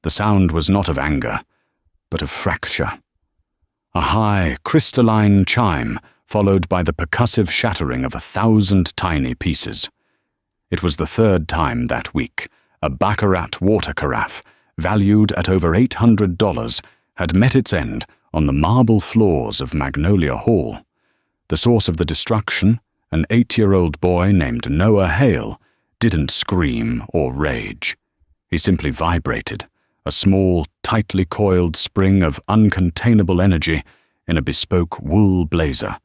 The sound was not of anger, but of fracture. A high, crystalline chime followed by the percussive shattering of 1,000 tiny pieces. It was the third time that week a baccarat water carafe, valued at over $800, had met its end on the marble floors of Magnolia Hall. The source of the destruction, an 8-year-old boy named Noah Hale, didn't scream or rage. He simply vibrated, a small, tightly coiled spring of uncontainable energy in a bespoke wool blazer,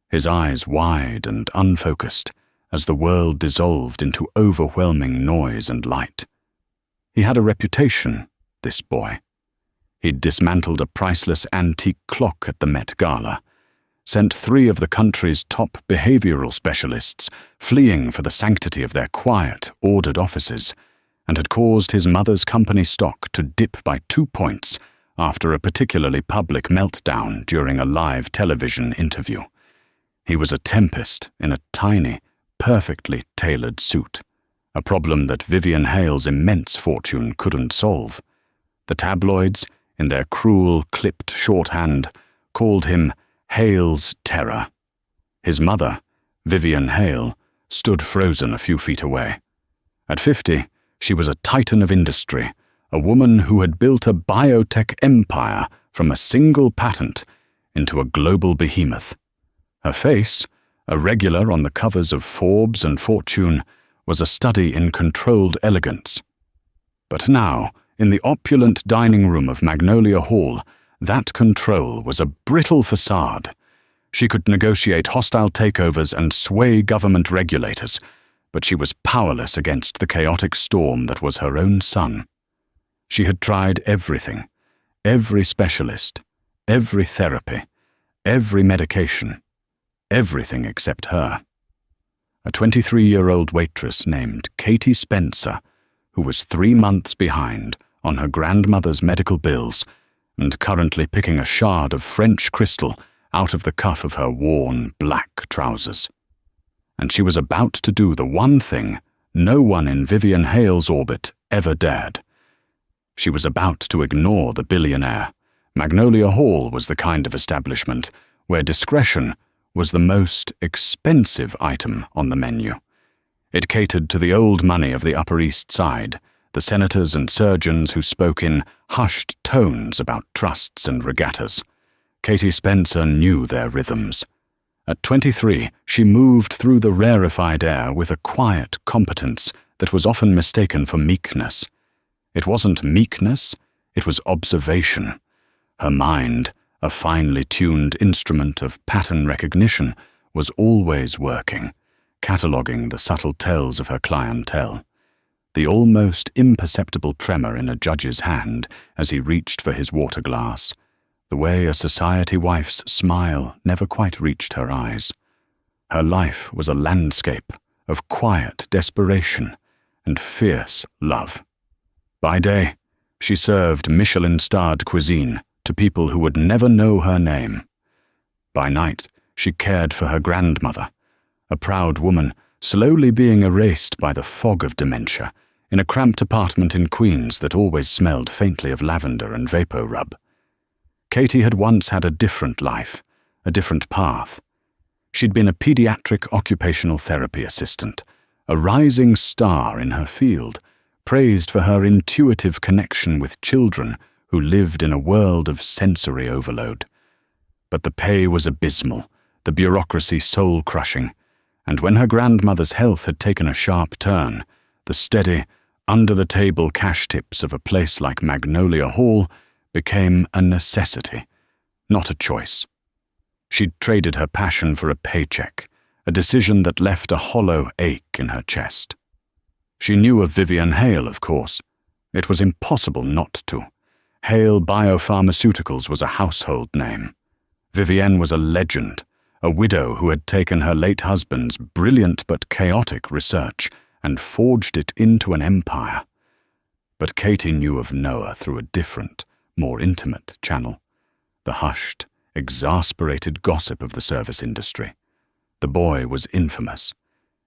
his eyes wide and unfocused as the world dissolved into overwhelming noise and light. He had a reputation, this boy. He'd dismantled a priceless antique clock at the Met Gala, sent 3 of the country's top behavioral specialists fleeing for the sanctity of their quiet, ordered offices, and had caused his mother's company stock to dip by 2 points after a particularly public meltdown during a live television interview. He was a tempest in a tiny, perfectly tailored suit, a problem that Vivian Hale's immense fortune couldn't solve. The tabloids, in their cruel, clipped shorthand, called him Hale's Terror. His mother, Vivian Hale, stood frozen a few feet away. At 50, she was a titan of industry, a woman who had built a biotech empire from a single patent into a global behemoth. Her face, a regular on the covers of Forbes and Fortune, was a study in controlled elegance. But now, in the opulent dining room of Magnolia Hall, that control was a brittle facade. She could negotiate hostile takeovers and sway government regulators, but she was powerless against the chaotic storm that was her own son. She had tried everything, every specialist, every therapy, every medication, everything except her. A 23-year-old waitress named Katie Spencer, who was 3 months behind on her grandmother's medical bills and currently picking a shard of French crystal out of the cuff of her worn black trousers. And she was about to do the one thing no one in Vivian Hale's orbit ever dared. She was about to ignore the Billionaire. Magnolia Hall was the kind of establishment where discretion was the most expensive item on the menu. It catered to the old money of the Upper East Side, the senators and surgeons who spoke in hushed tones about trusts and regattas. Katie Spencer knew their rhythms. At 23, she moved through the rarefied air with a quiet competence that was often mistaken for meekness. It wasn't meekness, it was observation. Her mind, a finely tuned instrument of pattern recognition, was always working, cataloguing the subtle tells of her clientele. The almost imperceptible tremor in a judge's hand as he reached for his water glass, the way a society wife's smile never quite reached her eyes. Her life was a landscape of quiet desperation and fierce love. By day, she served Michelin-starred cuisine to people who would never know her name. By night, she cared for her grandmother, a proud woman slowly being erased by the fog of dementia in a cramped apartment in Queens that always smelled faintly of lavender and vapor rub. Katie had once had a different life, a different path. She'd been a pediatric occupational therapy assistant, a rising star in her field, praised for her intuitive connection with children who lived in a world of sensory overload. But the pay was abysmal, the bureaucracy soul-crushing, and when her grandmother's health had taken a sharp turn, the steady, under-the-table cash tips of a place like Magnolia Hall became a necessity, not a choice. She'd traded her passion for a paycheck, a decision that left a hollow ache in her chest. She knew of Vivian Hale, of course. It was impossible not to. Hale Biopharmaceuticals was a household name. Vivienne was a legend, a widow who had taken her late husband's brilliant but chaotic research and forged it into an empire. But Katie knew of Noah through a different, more intimate channel, the hushed, exasperated gossip of the service industry. The boy was infamous.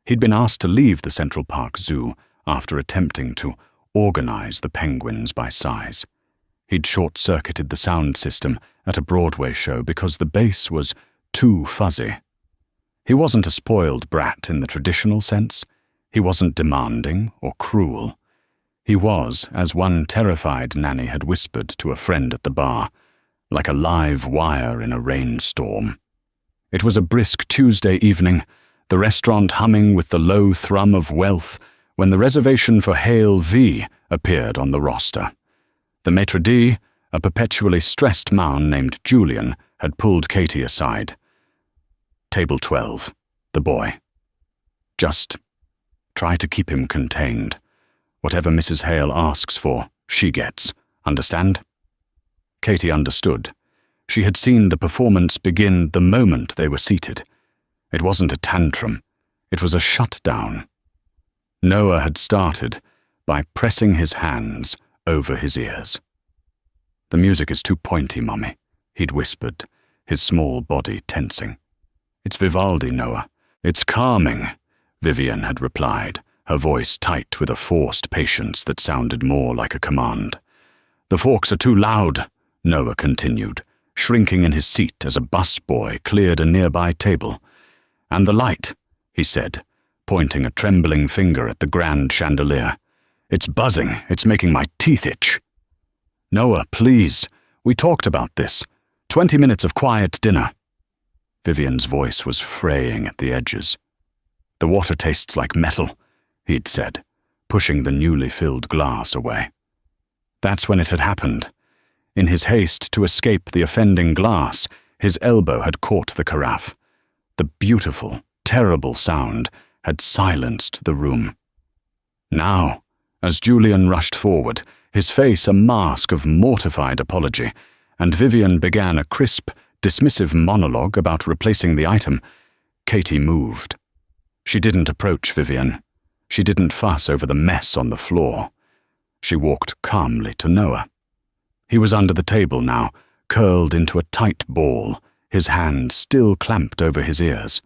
He'd been asked to leave the Central Park Zoo after attempting to organize the penguins by size. He'd short-circuited the sound system at a Broadway show because the bass was too fuzzy. He wasn't a spoiled brat in the traditional sense. He wasn't demanding or cruel. He was, as one terrified nanny had whispered to a friend at the bar, like a live wire in a rainstorm. It was a brisk Tuesday evening, the restaurant humming with the low thrum of wealth, when the reservation for Hale V appeared on the roster. The maitre d', a perpetually stressed man named Julian, had pulled Katie aside. Table 12, the boy. Just try to keep him contained. Whatever Mrs. Hale asks for, she gets. Understand? Katie understood. She had seen the performance begin the moment they were seated. It wasn't a tantrum. It was a shutdown. Noah had started by pressing his hands over his ears. "The music is too pointy, Mummy," he'd whispered, his small body tensing. "It's Vivaldi, Noah. It's calming," Vivian had replied, her voice tight with a forced patience that sounded more like a command. "The forks are too loud," Noah continued, shrinking in his seat as a busboy cleared a nearby table. "And the light," he said, pointing a trembling finger at the grand chandelier. "It's buzzing. It's making my teeth itch." "Noah, please. We talked about this. 20 minutes of quiet dinner." Vivian's voice was fraying at the edges. "The water tastes like metal," he'd said, pushing the newly filled glass away. That's when it had happened. In his haste to escape the offending glass, his elbow had caught the carafe. The beautiful, terrible sound had silenced the room. Now, as Julian rushed forward, his face a mask of mortified apology, and Vivian began a crisp, dismissive monologue about replacing the item, Katie moved. She didn't approach Vivian. She didn't fuss over the mess on the floor. She walked calmly to Noah. He was under the table now, curled into a tight ball, his hand still clamped over his ears.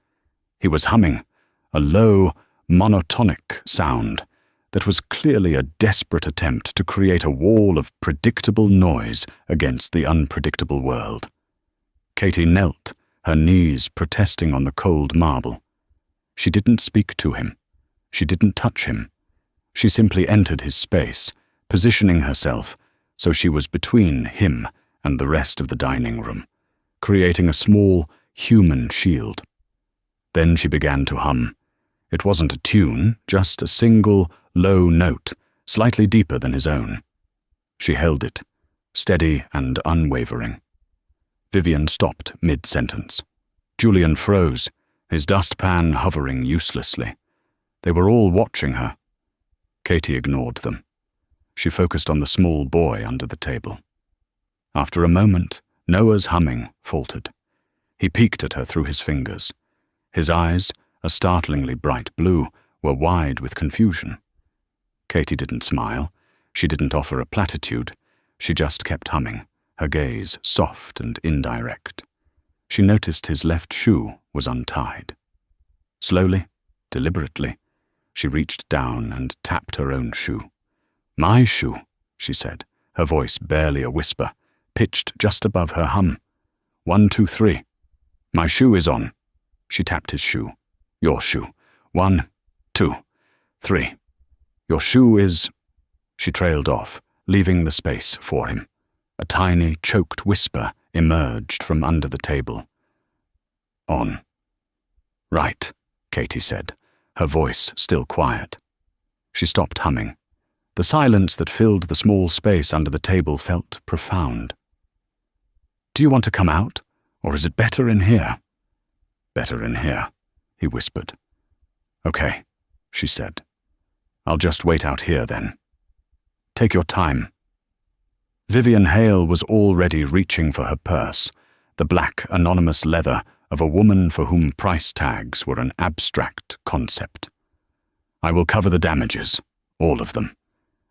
He was humming, a low, monotonic sound that was clearly a desperate attempt to create a wall of predictable noise against the unpredictable world. Katie knelt, her knees protesting on the cold marble. She didn't speak to him. She didn't touch him. She simply entered his space, positioning herself so she was between him and the rest of the dining room, creating a small, human shield. Then she began to hum. It wasn't a tune, just a single, low note, slightly deeper than his own. She held it, steady and unwavering. Vivian stopped mid-sentence. Julian froze, his dustpan hovering uselessly. They were all watching her. Katie ignored them. She focused on the small boy under the table. After a moment, Noah's humming faltered. He peeked at her through his fingers. His eyes, a startlingly bright blue, were wide with confusion. Katie didn't smile. She didn't offer a platitude. She just kept humming, her gaze soft and indirect. She noticed his left shoe was untied. Slowly, deliberately, she reached down and tapped her own shoe. "My shoe," she said, her voice barely a whisper, pitched just above her hum. 1, 2, 3. "My shoe is on." She tapped his shoe. "Your shoe. 1, 2, 3. Your shoe is—" She trailed off, leaving the space for him. A tiny, choked whisper emerged from under the table. "On." "Right," Katie said, her voice still quiet. She stopped humming. The silence that filled the small space under the table felt profound. "Do you want to come out, or is it better in here?" "Better in here," he whispered. "Okay," she said. "I'll just wait out here then. Take your time." Vivian Hale was already reaching for her purse, the black anonymous leather of a woman for whom price tags were an abstract concept. "I will cover the damages, all of them,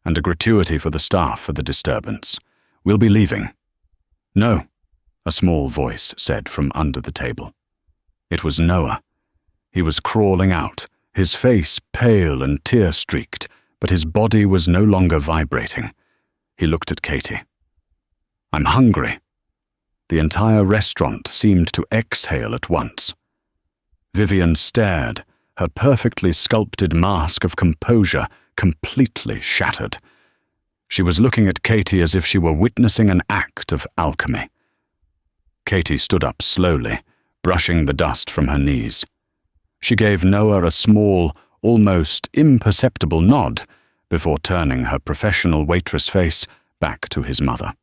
and a gratuity for the staff for the disturbance. We'll be leaving." "No," a small voice said from under the table. It was Noah. He was crawling out, his face pale and tear-streaked, but his body was no longer vibrating. He looked at Katie. "I'm hungry." The entire restaurant seemed to exhale at once. Vivian stared, her perfectly sculpted mask of composure completely shattered. She was looking at Katie as if she were witnessing an act of alchemy. Katie stood up slowly, brushing the dust from her knees. She gave Noah a small, almost imperceptible nod before turning her professional waitress face back to his mother.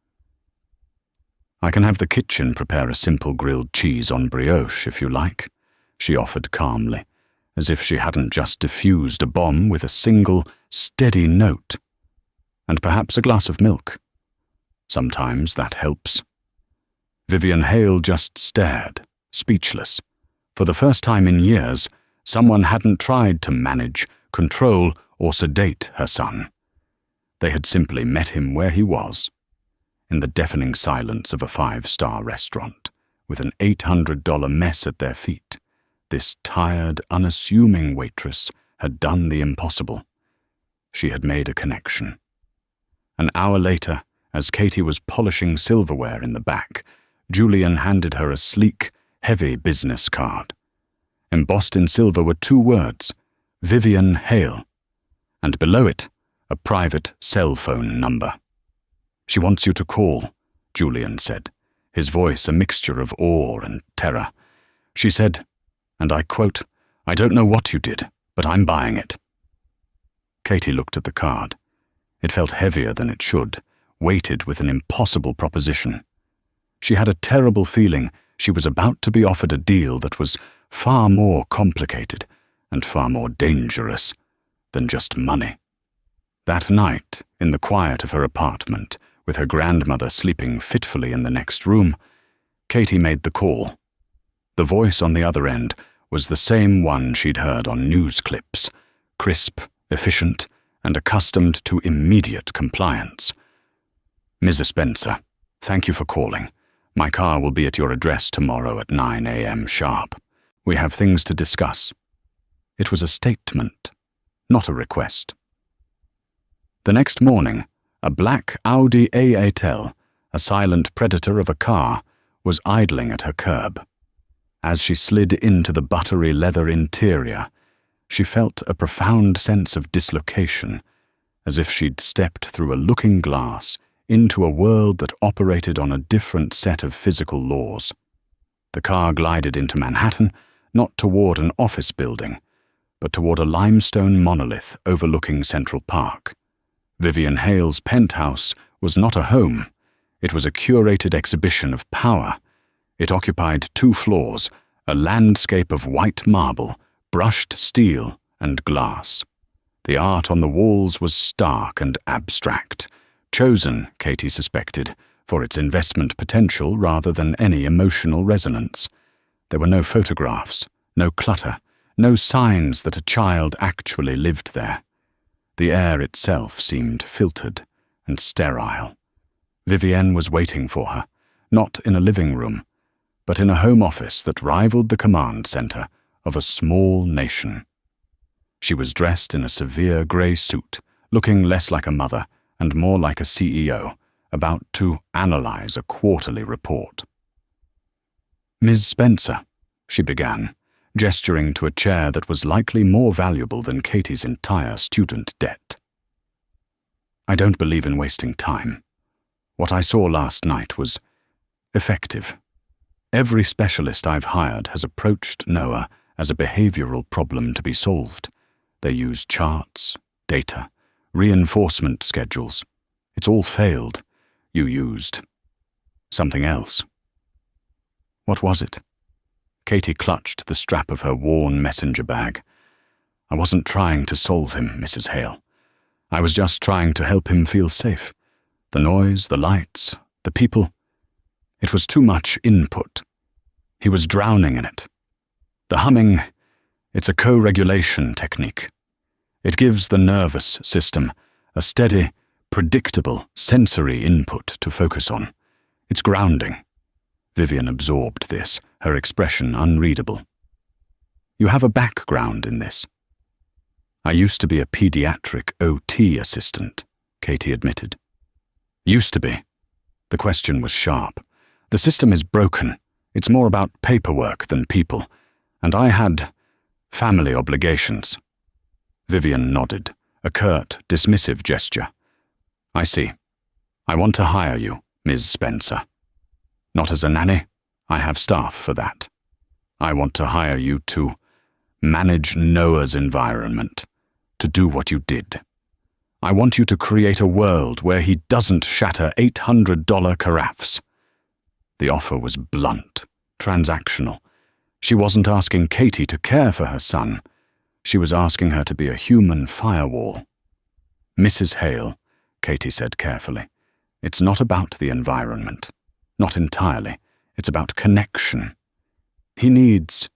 "I can have the kitchen prepare a simple grilled cheese on brioche if you like," she offered calmly, as if she hadn't just diffused a bomb with a single, steady note. "And perhaps a glass of milk. Sometimes that helps." Vivian Hale just stared, speechless. For the first time in years, someone hadn't tried to manage, control, or sedate her son. They had simply met him where he was, in the deafening silence of a 5-star restaurant, with an $800 mess at their feet. This tired, unassuming waitress had done the impossible. She had made a connection. An hour later, as Katie was polishing silverware in the back, Julian handed her a sleek, heavy business card. Embossed in silver were 2 words, Vivian Hale, and below it, a private cell phone number. "She wants you to call," Julian said, his voice a mixture of awe and terror. "She said, and I quote, 'I don't know what you did, but I'm buying it.'" Katie looked at the card. It felt heavier than it should, weighted with an impossible proposition. She had a terrible feeling she was about to be offered a deal that was far more complicated and far more dangerous than just money. That night, in the quiet of her apartment, with her grandmother sleeping fitfully in the next room, Katie made the call. The voice on the other end was the same one she'd heard on news clips, crisp, efficient, and accustomed to immediate compliance. "Mrs. Spencer, thank you for calling. My car will be at your address tomorrow at 9 a.m. sharp. We have things to discuss." It was a statement, not a request. The next morning, a black Audi A8L, a silent predator of a car, was idling at her curb. As she slid into the buttery leather interior, she felt a profound sense of dislocation, as if she'd stepped through a looking glass into a world that operated on a different set of physical laws. The car glided into Manhattan, not toward an office building, but toward a limestone monolith overlooking Central Park. Vivian Hale's penthouse was not a home. It was a curated exhibition of power. It occupied 2 floors, a landscape of white marble, brushed steel, and glass. The art on the walls was stark and abstract, chosen, Katie suspected, for its investment potential rather than any emotional resonance. There were no photographs, no clutter, no signs that a child actually lived there. The air itself seemed filtered and sterile. Vivienne was waiting for her, not in a living room, but in a home office that rivaled the command center of a small nation. She was dressed in a severe grey suit, looking less like a mother and more like a CEO, about to analyze a quarterly report. "Ms. Spencer," she began, gesturing to a chair that was likely more valuable than Katie's entire student debt. "I don't believe in wasting time. What I saw last night was effective. Every specialist I've hired has approached Noah as a behavioral problem to be solved. They used charts, data, reinforcement schedules. It's all failed. You used something else." "What was it?" Katie clutched the strap of her worn messenger bag. "I wasn't trying to solve him, Mrs. Hale. I was just trying to help him feel safe. The noise, the lights, the people. It was too much input. He was drowning in it. The humming, it's a co-regulation technique. It gives the nervous system a steady, predictable sensory input to focus on. It's grounding." Vivian absorbed this, her expression unreadable. "You have a background in this." I used to be a pediatric OT assistant, Katie admitted. Used to be. The question was sharp. The system is broken. It's more about paperwork than people. And I had family obligations. Vivian nodded, a curt, dismissive gesture. I see. I want to hire you, Ms. Spencer. Not as a nanny. I have staff for that. I want to hire you to manage Noah's environment, to do what you did. I want you to create a world where he doesn't shatter $800 carafes. The offer was blunt, transactional. She wasn't asking Katie to care for her son. She was asking her to be a human firewall. Mrs. Hale, Katie said carefully, it's not about the environment. Not entirely. It's about connection. He needs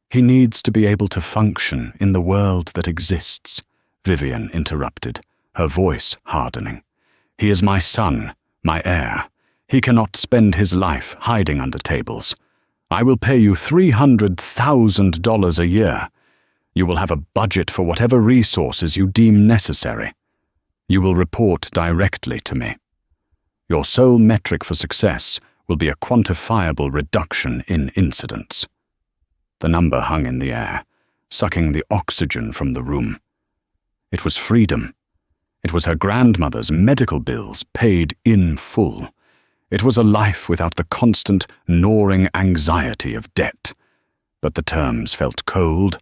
to be able to function in the world that exists, Vivian interrupted, her voice hardening. He is my son, my heir. He cannot spend his life hiding under tables. I will pay you $300,000 a year. You will have a budget for whatever resources you deem necessary. You will report directly to me. Your sole metric for success will be a quantifiable reduction in incidents. The number hung in the air, sucking the oxygen from the room. It was freedom. It was her grandmother's medical bills paid in full. It was a life without the constant, gnawing anxiety of debt. But the terms felt cold,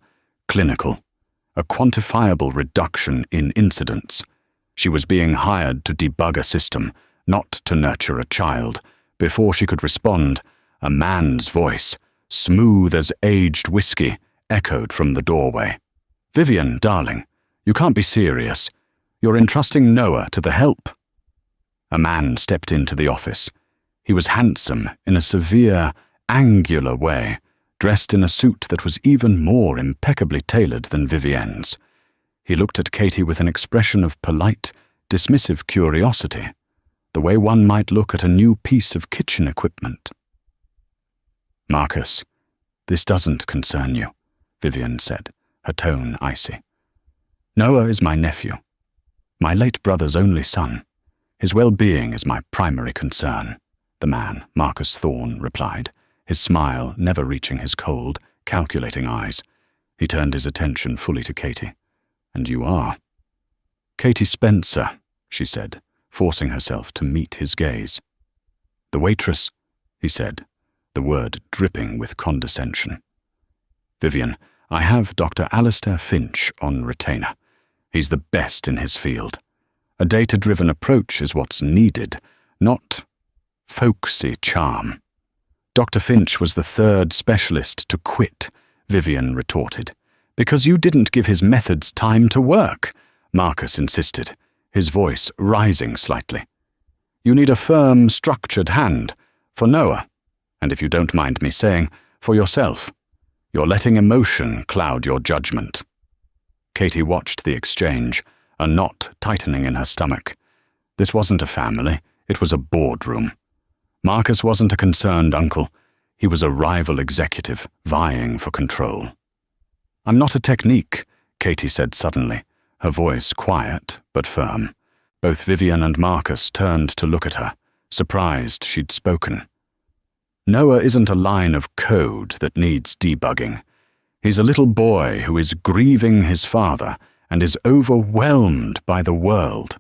clinical, a quantifiable reduction in incidents. She was being hired to debug a system, not to nurture a child. Before she could respond, a man's voice, smooth as aged whiskey, echoed from the doorway. Vivian, darling, you can't be serious. You're entrusting Noah to the help. A man stepped into the office. He was handsome in a severe, angular way, dressed in a suit that was even more impeccably tailored than Vivienne's. He looked at Katie with an expression of polite, dismissive curiosity, the way one might look at a new piece of kitchen equipment. Marcus, this doesn't concern you, Vivian said, her tone icy. Noah is my nephew, my late brother's only son. His well-being is my primary concern, the man, Marcus Thorne, replied, his smile never reaching his cold, calculating eyes. He turned his attention fully to Katie. And you are? Katie Spencer, she said, forcing herself to meet his gaze. The waitress, he said, the word dripping with condescension. Vivian, I have Dr. Alistair Finch on retainer. He's the best in his field. A data-driven approach is what's needed, not folksy charm. Dr. Finch was the third specialist to quit, Vivian retorted. Because you didn't give his methods time to work, Marcus insisted, his voice rising slightly. You need a firm, structured hand, for Noah, and if you don't mind me saying, for yourself. You're letting emotion cloud your judgment. Katie watched the exchange, a knot tightening in her stomach. This wasn't a family, it was a boardroom. Marcus wasn't a concerned uncle. He was a rival executive, vying for control. I'm not a technique, Katie said suddenly, her voice quiet but firm. Both Vivian and Marcus turned to look at her, surprised she'd spoken. Noah isn't a line of code that needs debugging. He's a little boy who is grieving his father and is overwhelmed by the world.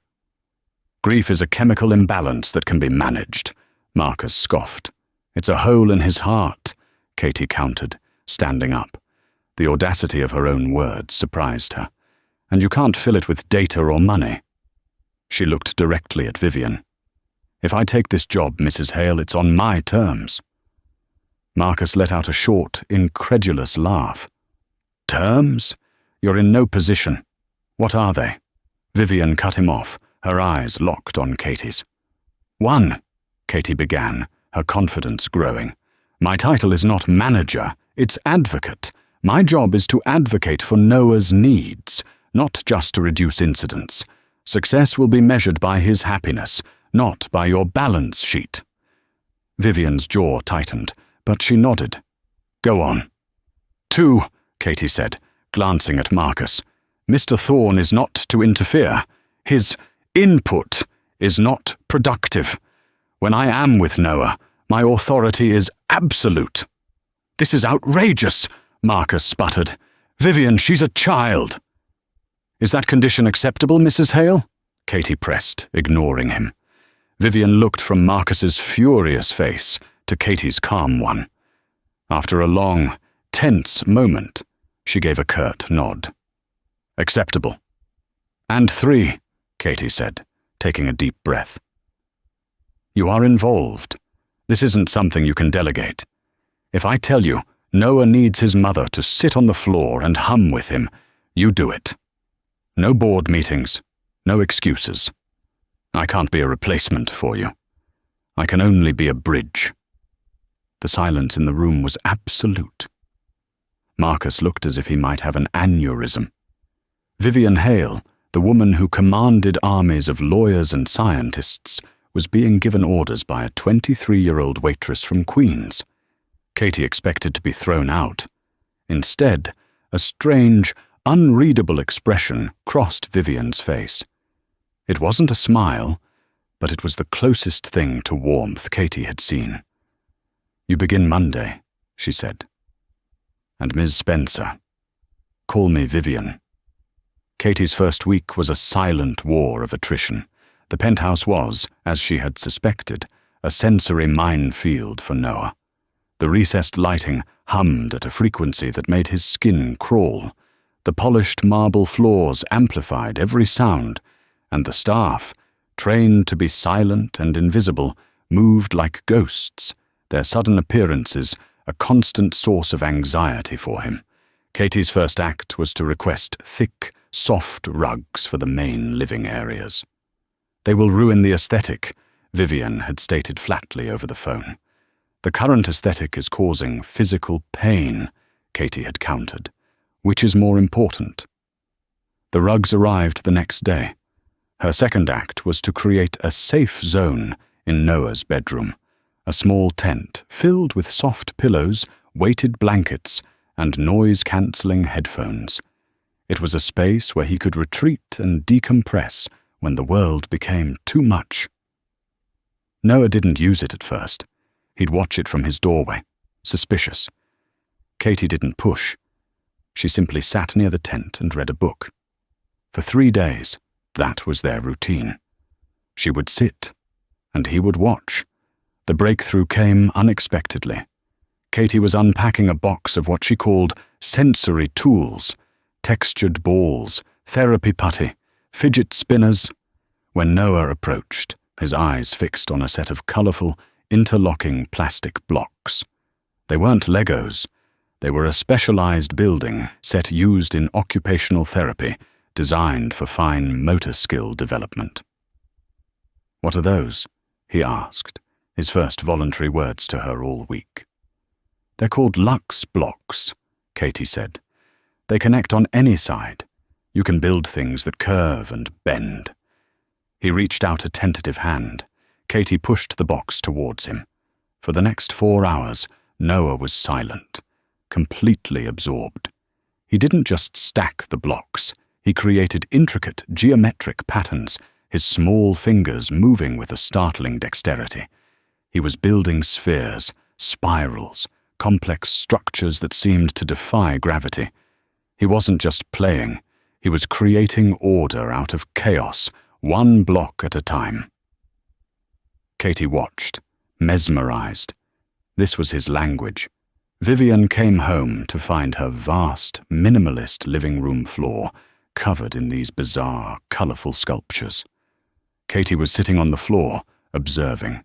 Grief is a chemical imbalance that can be managed, Marcus scoffed. It's a hole in his heart, Katie countered, standing up. The audacity of her own words surprised her. And you can't fill it with data or money. She looked directly at Vivian. If I take this job, Mrs. Hale, it's on my terms. Marcus let out a short, incredulous laugh. Terms? You're in no position. What are they? Vivian cut him off, her eyes locked on Katie's. One, Katie began, her confidence growing. My title is not manager, it's advocate. My job is to advocate for Noah's needs, not just to reduce incidents. Success will be measured by his happiness, not by your balance sheet. Vivian's jaw tightened, but she nodded. Go on. 2, Katie said, glancing at Marcus. Mr. Thorne is not to interfere. His input is not productive. When I am with Noah, my authority is absolute." "This is outrageous," Marcus sputtered. "Vivian, she's a child." "Is that condition acceptable, Mrs. Hale?" Katie pressed, ignoring him. Vivian looked from Marcus's furious face to Katie's calm one. After a long, tense moment, she gave a curt nod. "Acceptable." "And 3, Katie said, taking a deep breath. "You are involved. This isn't something you can delegate. If I tell you Noah needs his mother to sit on the floor and hum with him, you do it. No board meetings, no excuses. I can't be a replacement for you. I can only be a bridge." The silence in the room was absolute. Marcus looked as if he might have an aneurysm. Vivian Hale, the woman who commanded armies of lawyers and scientists, was being given orders by a 23-year-old waitress from Queens. Katie expected to be thrown out. Instead, a strange, unreadable expression crossed Vivian's face. It wasn't a smile, but it was the closest thing to warmth Katie had seen. "You begin Monday," she said. "And Ms. Spencer, call me Vivian." Katie's first week was a silent war of attrition. The penthouse was, as she had suspected, a sensory minefield for Noah. The recessed lighting hummed at a frequency that made his skin crawl. The polished marble floors amplified every sound, and the staff, trained to be silent and invisible, moved like ghosts, their sudden appearances a constant source of anxiety for him. Katie's first act was to request thick, soft rugs for the main living areas. "They will ruin the aesthetic," Vivian had stated flatly over the phone. "The current aesthetic is causing physical pain," Katie had countered. "Which is more important?" The rugs arrived the next day. Her second act was to create a safe zone in Noah's bedroom, a small tent filled with soft pillows, weighted blankets, and noise-cancelling headphones. It was a space where he could retreat and decompress when the world became too much. Noah didn't use it at first. He'd watch it from his doorway, suspicious. Katie didn't push. She simply sat near the tent and read a book. For 3 days, that was their routine. She would sit, and he would watch. The breakthrough came unexpectedly. Katie was unpacking a box of what she called sensory tools, textured balls, therapy putty, fidget spinners, when Noah approached, his eyes fixed on a set of colourful, interlocking plastic blocks. They weren't Legos. They were a specialised building set used in occupational therapy, designed for fine motor skill development. "What are those?" he asked, his first voluntary words to her all week. "They're called Lux blocks," Katie said. "They connect on any side. You can build things that curve and bend." He reached out a tentative hand. Katie pushed the box towards him. For the next 4 hours, Noah was silent, completely absorbed. He didn't just stack the blocks. He created intricate geometric patterns, his small fingers moving with a startling dexterity. He was building spheres, spirals, complex structures that seemed to defy gravity. He wasn't just playing. He was creating order out of chaos, one block at a time. Katie watched, mesmerized. This was his language. Vivian came home to find her vast, minimalist living room floor covered in these bizarre, colorful sculptures. Katie was sitting on the floor, observing.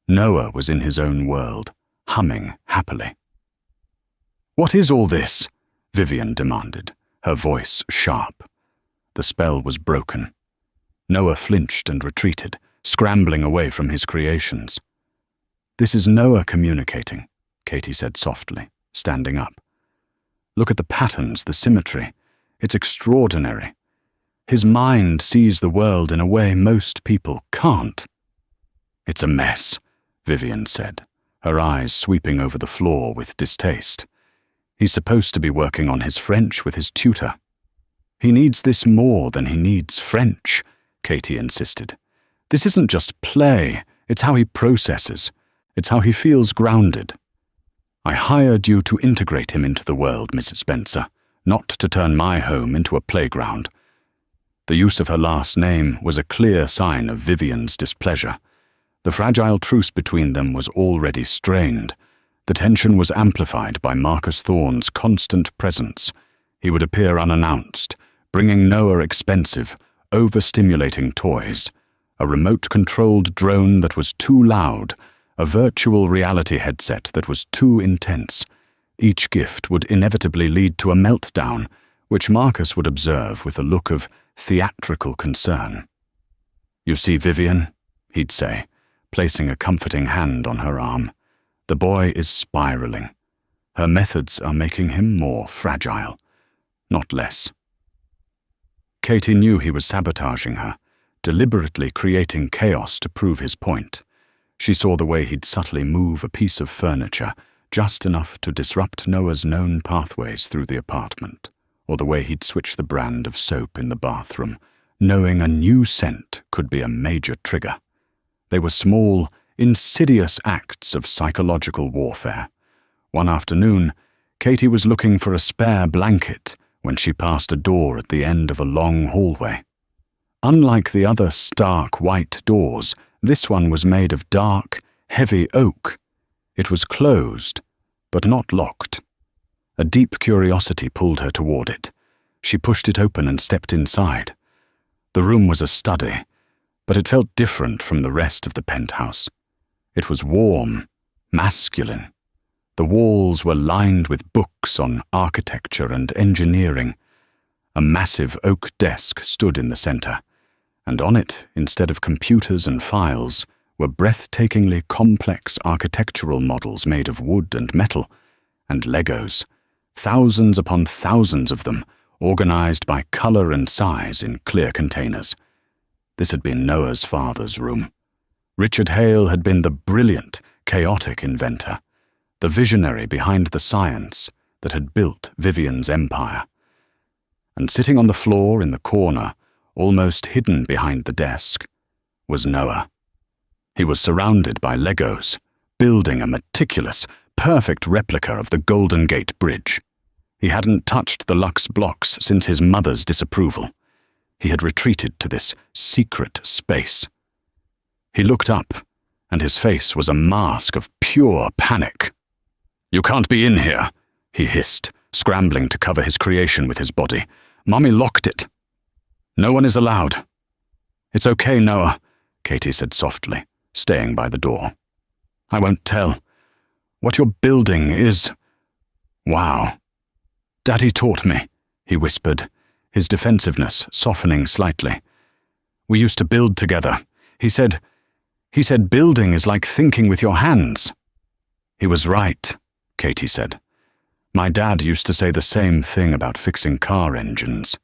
Noah was in his own world, humming happily. "What is all this?" Vivian demanded, her voice sharp. The spell was broken. Noah flinched and retreated, scrambling away from his creations. "This is Noah communicating," Katie said softly, standing up. "Look at the patterns, the symmetry. It's extraordinary. His mind sees the world in a way most people can't." "It's a mess," Vivian said, her eyes sweeping over the floor with distaste. "He's supposed to be working on his French with his tutor." He needs this more than he needs French, Katie insisted. This isn't just play, it's how he processes. It's how he feels grounded. I hired you to integrate him into the world, Mrs. Spencer, not to turn my home into a playground. The use of her last name was a clear sign of Vivian's displeasure. The fragile truce between them was already strained. The tension was amplified by Marcus Thorne's constant presence. He would appear unannounced, bringing Noah expensive, overstimulating toys, a remote-controlled drone that was too loud, a virtual reality headset that was too intense. Each gift would inevitably lead to a meltdown, which Marcus would observe with a look of theatrical concern. "You see, Vivian," he'd say, placing a comforting hand on her arm. "The boy is spiraling. Her methods are making him more fragile, not less." Katie knew he was sabotaging her, deliberately creating chaos to prove his point. She saw the way he'd subtly move a piece of furniture, just enough to disrupt Noah's known pathways through the apartment, or the way he'd switch the brand of soap in the bathroom, knowing a new scent could be a major trigger. They were small, insidious acts of psychological warfare. One afternoon, Katie was looking for a spare blanket when she passed a door at the end of a long hallway. Unlike the other stark white doors, this one was made of dark, heavy oak. It was closed, but not locked. A deep curiosity pulled her toward it. She pushed it open and stepped inside. The room was a study, but it felt different from the rest of the penthouse. It was warm, masculine. The walls were lined with books on architecture and engineering. A massive oak desk stood in the center, and on it, instead of computers and files, were breathtakingly complex architectural models made of wood and metal, and Legos, thousands upon thousands of them, organized by color and size in clear containers. This had been Noah's father's room. Richard Hale had been the brilliant, chaotic inventor, the visionary behind the science that had built Vivian's empire. And sitting on the floor in the corner, almost hidden behind the desk, was Noah. He was surrounded by Legos, building a meticulous, perfect replica of the Golden Gate Bridge. He hadn't touched the Lux blocks since his mother's disapproval. He had retreated to this secret space. He looked up, and his face was a mask of pure panic. "You can't be in here," he hissed, scrambling to cover his creation with his body. "Mommy locked it. No one is allowed." "It's okay, Noah," Katie said softly, staying by the door. "I won't tell. What you're building is... wow. Daddy taught me," he whispered, his defensiveness softening slightly. "We used to build together. He said building is like thinking with your hands." "He was right," Katie said. "My dad used to say the same thing about fixing car engines."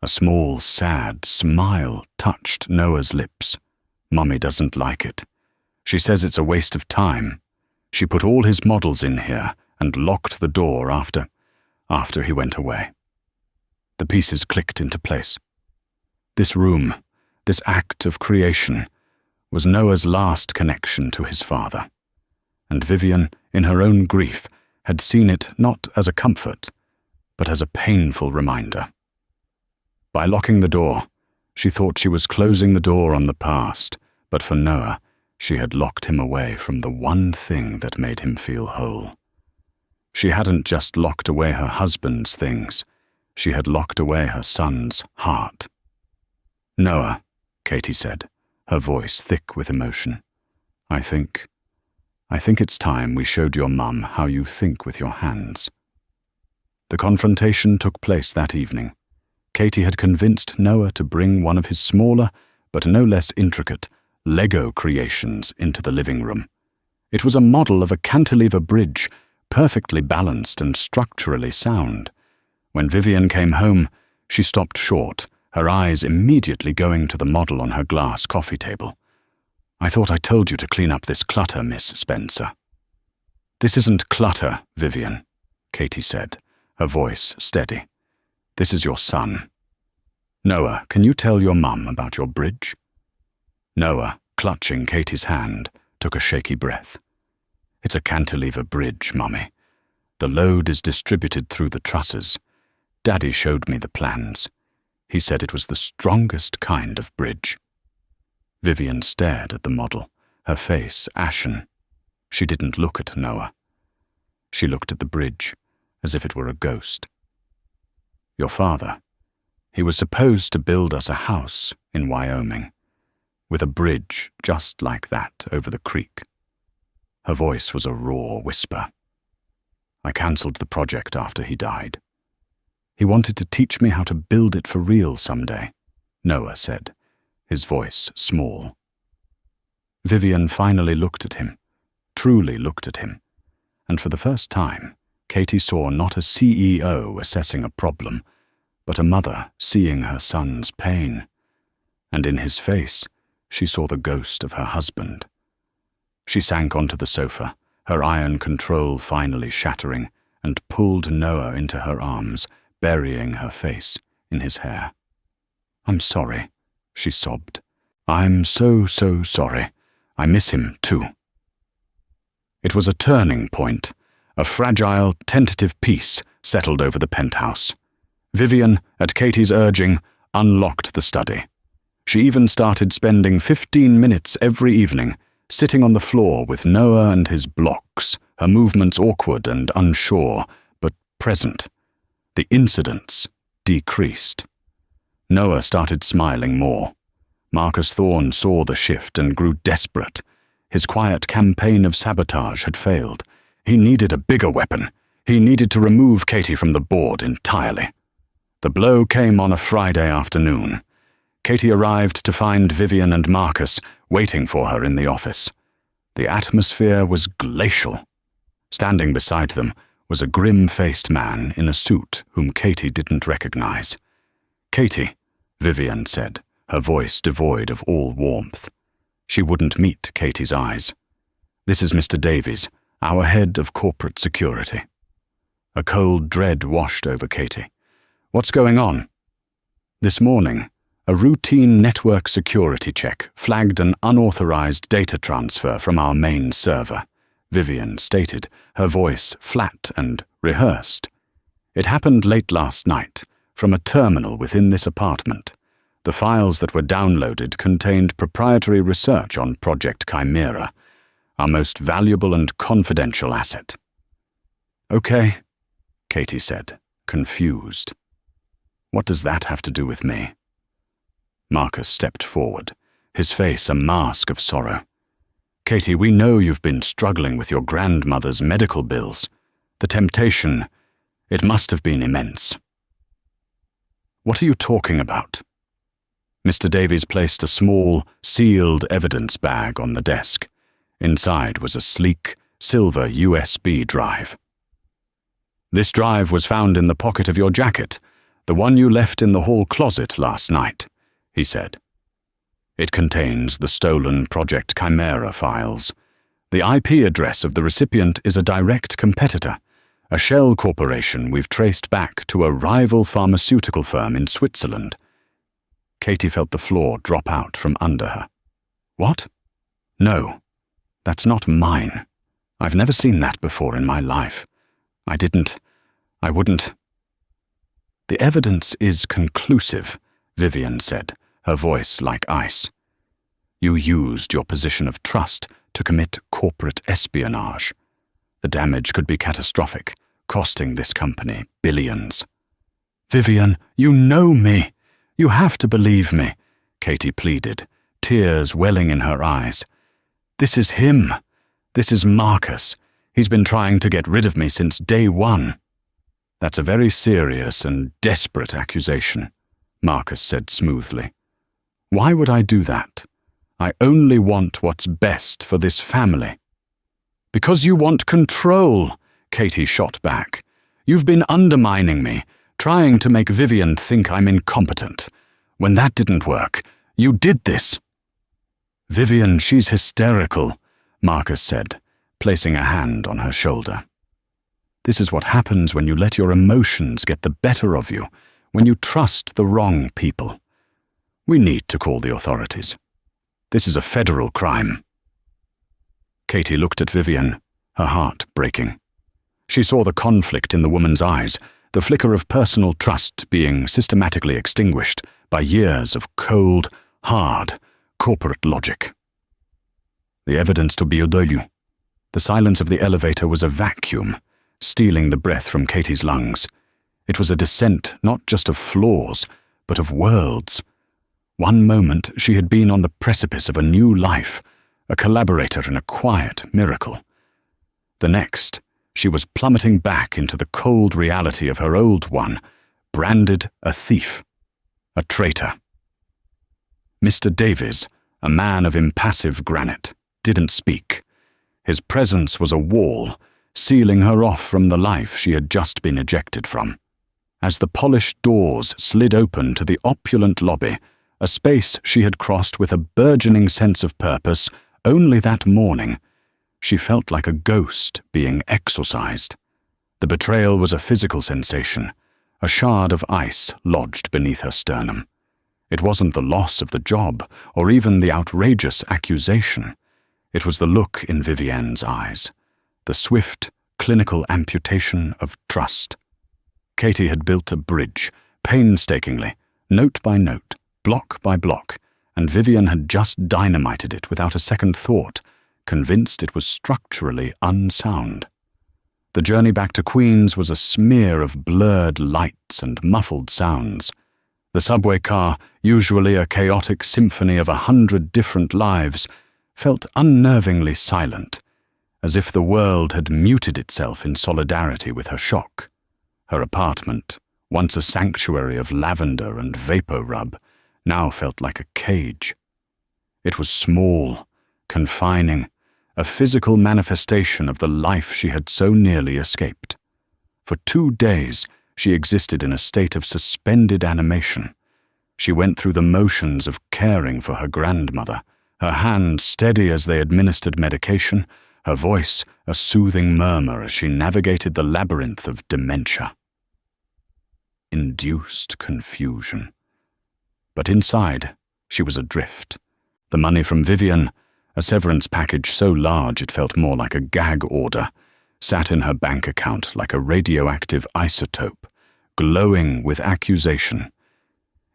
A small, sad smile touched Noah's lips. "Mummy doesn't like it. She says it's a waste of time. She put all his models in here and locked the door after he went away." The pieces clicked into place. This room, this act of creation, was Noah's last connection to his father. And Vivian, in her own grief, had seen it not as a comfort, but as a painful reminder. By locking the door, she thought she was closing the door on the past, but for Noah, she had locked him away from the one thing that made him feel whole. She hadn't just locked away her husband's things, she had locked away her son's heart. "Noah," Katie said, her voice thick with emotion, I think it's time we showed your mum how you think with your hands." The confrontation took place that evening. Katie had convinced Noah to bring one of his smaller, but no less intricate, Lego creations into the living room. It was a model of a cantilever bridge, perfectly balanced and structurally sound. When Vivian came home, she stopped short, her eyes immediately going to the model on her glass coffee table. "I thought I told you to clean up this clutter, Miss Spencer." "This isn't clutter, Vivian," Katie said, her voice steady. This is your son. Noah, can you tell your mum about your bridge? Noah, clutching Katie's hand, took a shaky breath. It's a cantilever bridge, Mummy. The load is distributed through the trusses. Daddy showed me the plans. He said it was the strongest kind of bridge. Vivian stared at the model, her face ashen. She didn't look at Noah. She looked at the bridge, as if it were a ghost. Your father, he was supposed to build us a house in Wyoming, with a bridge just like that over the creek. Her voice was a raw whisper. I cancelled the project after he died. He wanted to teach me how to build it for real someday, Noah said, his voice small. Vivian finally looked at him, truly looked at him, and for the first time, Katie saw not a CEO assessing a problem, but a mother seeing her son's pain. And in his face, she saw the ghost of her husband. She sank onto the sofa, her iron control finally shattering, and pulled Noah into her arms, burying her face in his hair. I'm sorry, she sobbed. I'm so sorry. I miss him too. It was a turning point. A fragile, tentative peace settled over the penthouse. Vivian, at Katie's urging, unlocked the study. She even started spending 15 minutes every evening, sitting on the floor with Noah and his blocks, her movements awkward and unsure, but present. The incidents decreased. Noah started smiling more. Marcus Thorne saw the shift and grew desperate. His quiet campaign of sabotage had failed. He needed a bigger weapon. He needed to remove Katie from the board entirely. The blow came on a Friday afternoon. Katie arrived to find Vivian and Marcus waiting for her in the office. The atmosphere was glacial. Standing beside them was a grim-faced man in a suit whom Katie didn't recognize. Katie, Vivian said, her voice devoid of all warmth. She wouldn't meet Katie's eyes. This is Mr. Davies, our head of corporate security. A cold dread washed over Katie. What's going on? This morning, a routine network security check flagged an unauthorized data transfer from our main server, Vivian stated, her voice flat and rehearsed. It happened late last night, from a terminal within this apartment. The files that were downloaded contained proprietary research on Project Chimera, our most valuable and confidential asset. Okay, Katie said, confused. What does that have to do with me? Marcus stepped forward, his face a mask of sorrow. Katie, we know you've been struggling with your grandmother's medical bills. The temptation, it must have been immense. What are you talking about? Mr. Davies placed a small, sealed evidence bag on the desk. Inside was a sleek, silver USB drive. This drive was found in the pocket of your jacket, the one you left in the hall closet last night, he said. It contains the stolen Project Chimera files. The IP address of the recipient is a direct competitor, a shell corporation we've traced back to a rival pharmaceutical firm in Switzerland. Katie felt the floor drop out from under her. What? No, that's not mine. I've never seen that before in my life. I wouldn't. The evidence is conclusive, Vivian said, her voice like ice. You used your position of trust to commit corporate espionage. The damage could be catastrophic, costing this company billions. Vivian, you know me. You have to believe me, Katie pleaded, tears welling in her eyes. This is him. This is Marcus. He's been trying to get rid of me since day one. That's a very serious and desperate accusation, Marcus said smoothly. Why would I do that? I only want what's best for this family. Because you want control, Katie shot back. You've been undermining me, trying to make Vivian think I'm incompetent. When that didn't work, you did this. Vivian, she's hysterical, Marcus said, placing a hand on her shoulder. This is what happens when you let your emotions get the better of you, when you trust the wrong people. We need to call the authorities. This is a federal crime." Katie looked at Vivian, her heart breaking. She saw the conflict in the woman's eyes, the flicker of personal trust being systematically extinguished by years of cold, hard, corporate logic. The evidence to Biodolu. The silence of the elevator was a vacuum, stealing the breath from Katie's lungs. It was a descent not just of floors, but of worlds. One moment she had been on the precipice of a new life, a collaborator in a quiet miracle. The next, she was plummeting back into the cold reality of her old one, branded a thief, a traitor. Mr. Davies, a man of impassive granite, didn't speak. His presence was a wall, sealing her off from the life she had just been ejected from. As the polished doors slid open to the opulent lobby, a space she had crossed with a burgeoning sense of purpose only that morning, she felt like a ghost being exorcised. The betrayal was a physical sensation, a shard of ice lodged beneath her sternum. It wasn't the loss of the job, or even the outrageous accusation. It was the look in Vivian's eyes, the swift, clinical amputation of trust. Katie had built a bridge, painstakingly, note by note, block by block, and Vivian had just dynamited it without a second thought, convinced it was structurally unsound. The journey back to Queens was a smear of blurred lights and muffled sounds. The subway car, usually a chaotic symphony of 100 different lives, felt unnervingly silent, as if the world had muted itself in solidarity with her shock. Her apartment, once a sanctuary of lavender and vapor rub, now felt like a cage. It was small, confining, a physical manifestation of the life she had so nearly escaped. For 2 days, she existed in a state of suspended animation. She went through the motions of caring for her grandmother, her hands steady as they administered medication, her voice a soothing murmur as she navigated the labyrinth of dementia. Induced confusion. But inside, she was adrift. The money from Vivian, a severance package so large it felt more like a gag order, sat in her bank account like a radioactive isotope, glowing with accusation.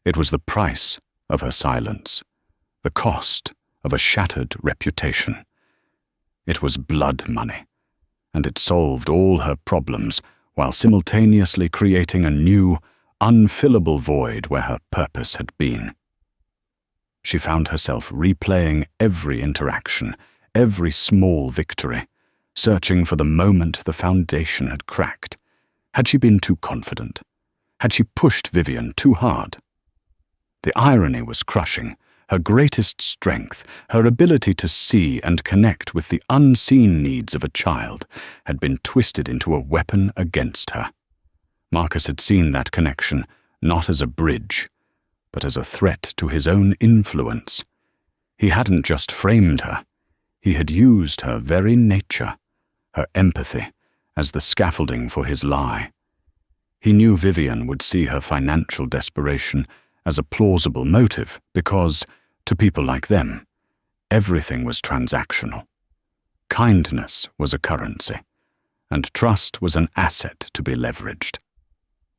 It was the price of her silence, the cost of a shattered reputation. It was blood money, and it solved all her problems while simultaneously creating a new, unfillable void where her purpose had been. She found herself replaying every interaction, every small victory, searching for the moment the foundation had cracked. Had she been too confident? Had she pushed Vivian too hard? The irony was crushing. Her greatest strength, her ability to see and connect with the unseen needs of a child, had been twisted into a weapon against her. Marcus had seen that connection not as a bridge, but as a threat to his own influence. He hadn't just framed her, he had used her very nature, her empathy, as the scaffolding for his lie. He knew Vivian would see her financial desperation as a plausible motive because, to people like them, everything was transactional. Kindness was a currency, and trust was an asset to be leveraged.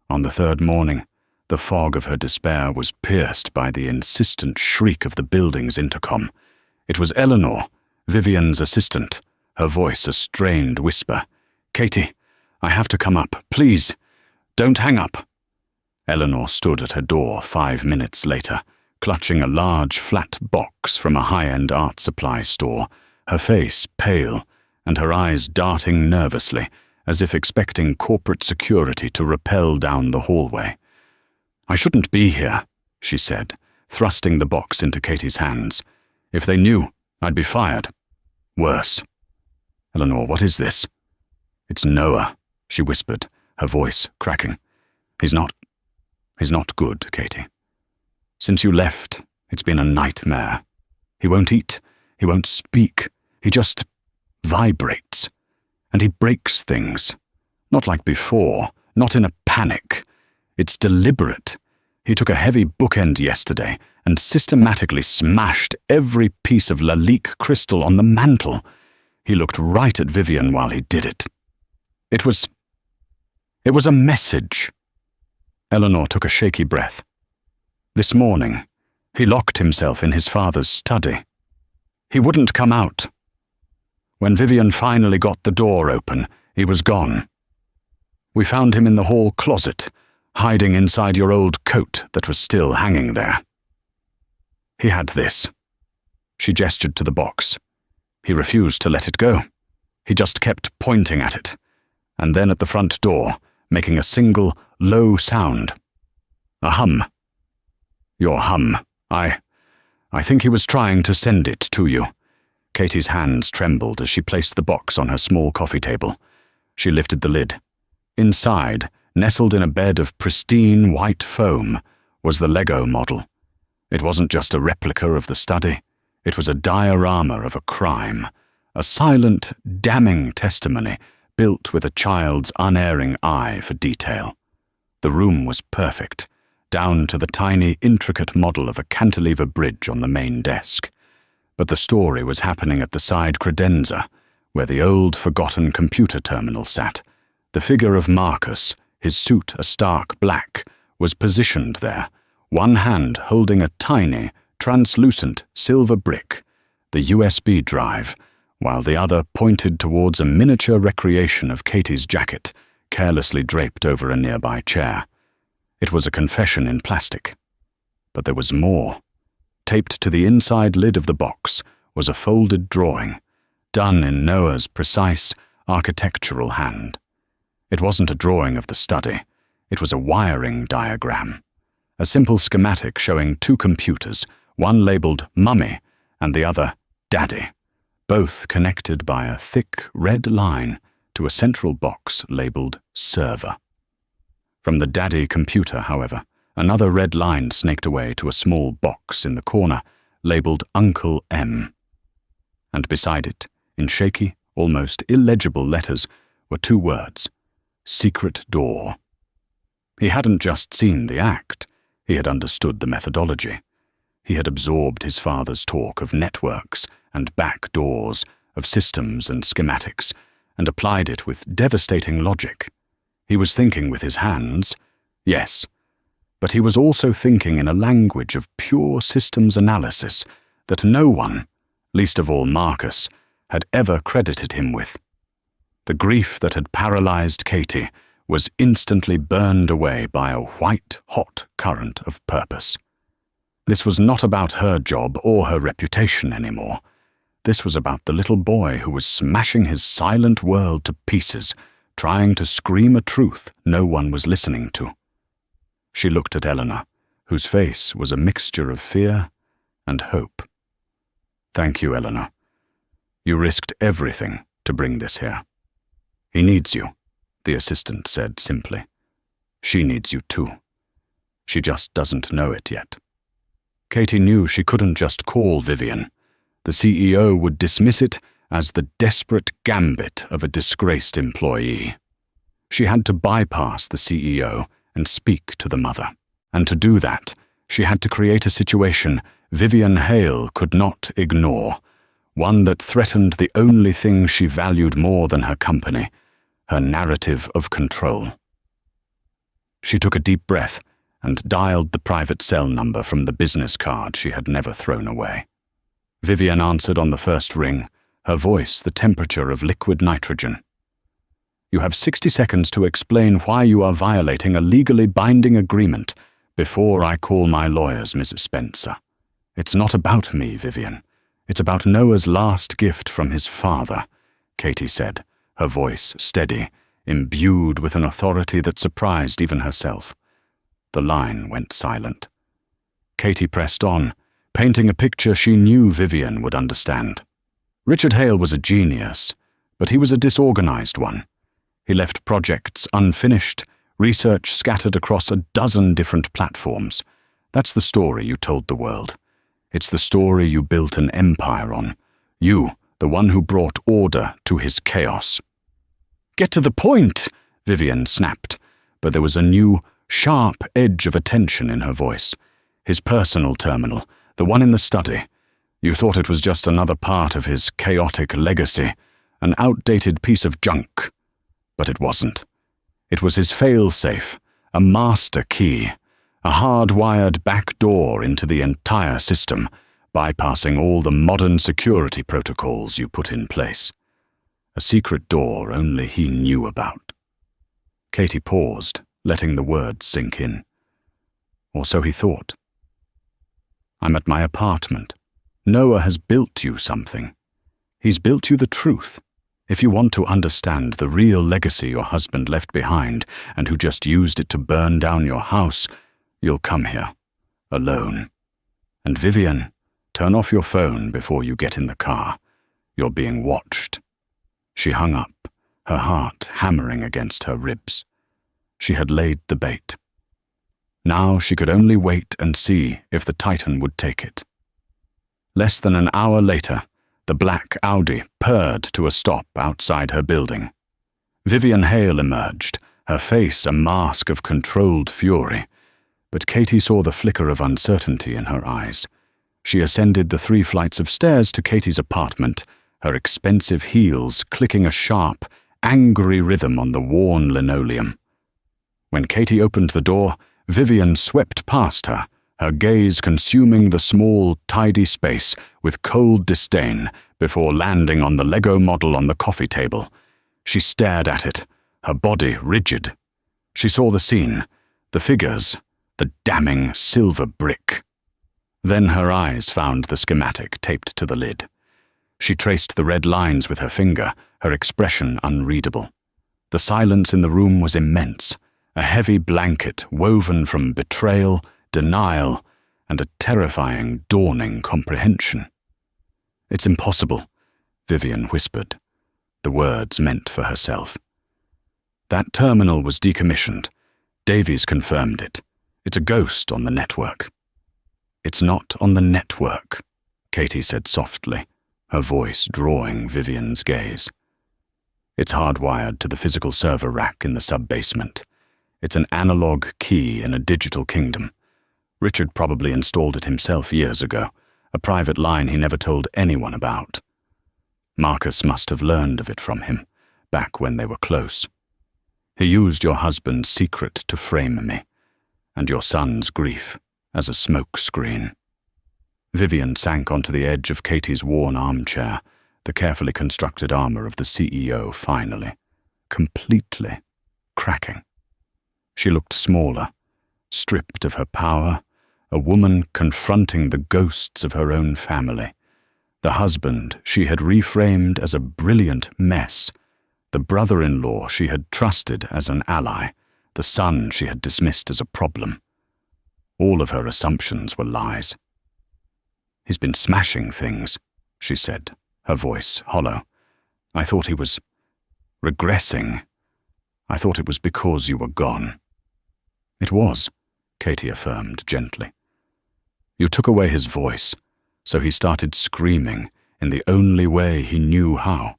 On the third morning, the fog of her despair was pierced by the insistent shriek of the building's intercom. It was Eleanor, Vivian's assistant, her voice a strained whisper. "Katie, I have to come up. Please, don't hang up." Eleanor stood at her door 5 minutes later, clutching a large flat box from a high-end art supply store, her face pale and her eyes darting nervously, as if expecting corporate security to rappel down the hallway. "I shouldn't be here," she said, thrusting the box into Katie's hands. "If they knew, I'd be fired. Worse." "Eleanor, what is this?" "It's Noah," she whispered, her voice cracking. He's not good, Katie. Since you left, it's been a nightmare. He won't eat, he won't speak, he just vibrates. And he breaks things. Not like before, not in a panic. It's deliberate. He took a heavy bookend yesterday and systematically smashed every piece of Lalique crystal on the mantel. He looked right at Vivian while he did it. It was a message. Eleanor took a shaky breath. This morning, he locked himself in his father's study. He wouldn't come out. When Vivian finally got the door open, he was gone. We found him in the hall closet, hiding inside your old coat that was still hanging there. He had this. She gestured to the box. He refused to let it go. He just kept pointing at it, and then at the front door, making a single, low sound. A hum. Your hum. I think he was trying to send it to you. Katie's hands trembled as she placed the box on her small coffee table. She lifted the lid. Inside, nestled in a bed of pristine white foam, was the Lego model. It wasn't just a replica of the study. It was a diorama of a crime, a silent, damning testimony built with a child's unerring eye for detail. The room was perfect, down to the tiny, intricate model of a cantilever bridge on the main desk. But the story was happening at the side credenza, where the old, forgotten computer terminal sat. The figure of Marcus, his suit a stark black, was positioned there, one hand holding a tiny, translucent silver brick, the USB drive, while the other pointed towards a miniature recreation of Katie's jacket, carelessly draped over a nearby chair. It was a confession in plastic. But there was more. Taped to the inside lid of the box was a folded drawing, done in Noah's precise, architectural hand. It wasn't a drawing of the study. It was a wiring diagram. A simple schematic showing two computers, one labeled Mummy and the other Daddy, both connected by a thick red line to a central box labeled Server. From the Daddy computer, however, another red line snaked away to a small box in the corner labeled Uncle M. And beside it, in shaky, almost illegible letters, were two words: Secret Door. He hadn't just seen the act, he had understood the methodology. He had absorbed his father's talk of networks and back doors, of systems and schematics, and applied it with devastating logic. He was thinking with his hands, yes, but he was also thinking in a language of pure systems analysis that no one, least of all Marcus, had ever credited him with. The grief that had paralyzed Katie was instantly burned away by a white-hot current of purpose. This was not about her job or her reputation anymore. This was about the little boy who was smashing his silent world to pieces, trying to scream a truth no one was listening to. She looked at Eleanor, whose face was a mixture of fear and hope. Thank you, Eleanor. You risked everything to bring this here. He needs you, the assistant said simply. She needs you too. She just doesn't know it yet. Katie knew she couldn't just call Vivian. The CEO would dismiss it as the desperate gambit of a disgraced employee. She had to bypass the CEO and speak to the mother. And to do that, she had to create a situation Vivian Hale could not ignore, one that threatened the only thing she valued more than her company, her narrative of control. She took a deep breath and dialed the private cell number from the business card she had never thrown away. Vivian answered on the first ring, her voice the temperature of liquid nitrogen. You have 60 seconds to explain why you are violating a legally binding agreement before I call my lawyers, Mrs. Spencer. It's not about me, Vivian. It's about Noah's last gift from his father, Katie said, her voice steady, imbued with an authority that surprised even herself. The line went silent. Katie pressed on, painting a picture she knew Vivian would understand. Richard Hale was a genius, but he was a disorganized one. He left projects unfinished, research scattered across a dozen different platforms. That's the story you told the world. It's the story you built an empire on. You, the one who brought order to his chaos. Get to the point, Vivian snapped, but there was a new, sharp edge of attention in her voice. His personal terminal, the one in the study. You thought it was just another part of his chaotic legacy, an outdated piece of junk. But it wasn't. It was his fail-safe, a master key, a hard-wired back door into the entire system, bypassing all the modern security protocols you put in place. A secret door only he knew about. Katie paused, letting the words sink in. Or so he thought. I'm at my apartment. Noah has built you something. He's built you the truth. If you want to understand the real legacy your husband left behind and who just used it to burn down your house, you'll come here, alone. And Vivian, turn off your phone before you get in the car. You're being watched. She hung up, her heart hammering against her ribs. She had laid the bait. Now she could only wait and see if the Titan would take it. Less than an hour later, the black Audi purred to a stop outside her building. Vivian Hale emerged, her face a mask of controlled fury, but Katie saw the flicker of uncertainty in her eyes. She ascended the 3 flights of stairs to Katie's apartment, her expensive heels clicking a sharp, angry rhythm on the worn linoleum. When Katie opened the door, Vivian swept past her, her gaze consuming the small, tidy space with cold disdain before landing on the Lego model on the coffee table. She stared at it, her body rigid. She saw the scene, the figures, the damning silver brick. Then her eyes found the schematic taped to the lid. She traced the red lines with her finger, her expression unreadable. The silence in the room was immense, a heavy blanket woven from betrayal, denial, and a terrifying, dawning comprehension. It's impossible, Vivian whispered, the words meant for herself. That terminal was decommissioned. Davies confirmed it. It's a ghost on the network. It's not on the network, Katie said softly, her voice drawing Vivian's gaze. It's hardwired to the physical server rack in the sub-basement. It's an analog key in a digital kingdom. Richard probably installed it himself years ago, a private line he never told anyone about. Marcus must have learned of it from him, back when they were close. He used your husband's secret to frame me, and your son's grief as a smoke screen. Vivian sank onto the edge of Katie's worn armchair, the carefully constructed armor of the CEO finally, completely cracking. She looked smaller, stripped of her power, a woman confronting the ghosts of her own family. The husband she had reframed as a brilliant mess, the brother-in-law she had trusted as an ally, the son she had dismissed as a problem. All of her assumptions were lies. He's been smashing things, she said, her voice hollow. I thought he was regressing. I thought it was because you were gone. It was, Katie affirmed gently. You took away his voice, so he started screaming in the only way he knew how.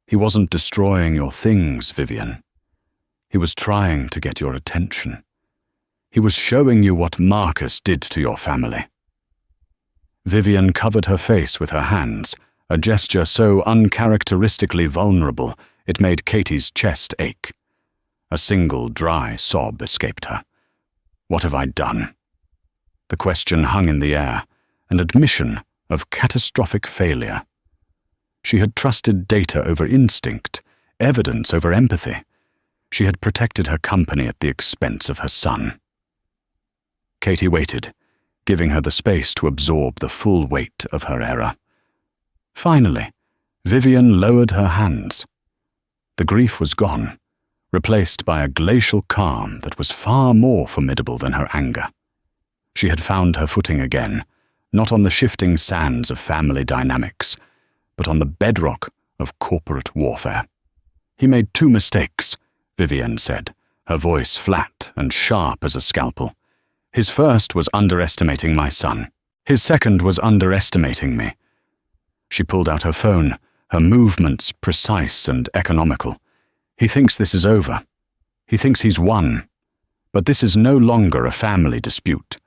He wasn't destroying your things, Vivian. He was trying to get your attention. He was showing you what Marcus did to your family. Vivian covered her face with her hands, a gesture so uncharacteristically vulnerable it made Katie's chest ache. A single dry sob escaped her. What have I done? The question hung in the air, an admission of catastrophic failure. She had trusted data over instinct, evidence over empathy. She had protected her company at the expense of her son. Katie waited, giving her the space to absorb the full weight of her error. Finally, Vivian lowered her hands. The grief was gone, replaced by a glacial calm that was far more formidable than her anger. She had found her footing again, not on the shifting sands of family dynamics, but on the bedrock of corporate warfare. He made 2 mistakes, Vivian said, her voice flat and sharp as a scalpel. His first was underestimating my son. His second was underestimating me. She pulled out her phone, her movements precise and economical. He thinks this is over. He thinks he's won. But this is no longer a family dispute.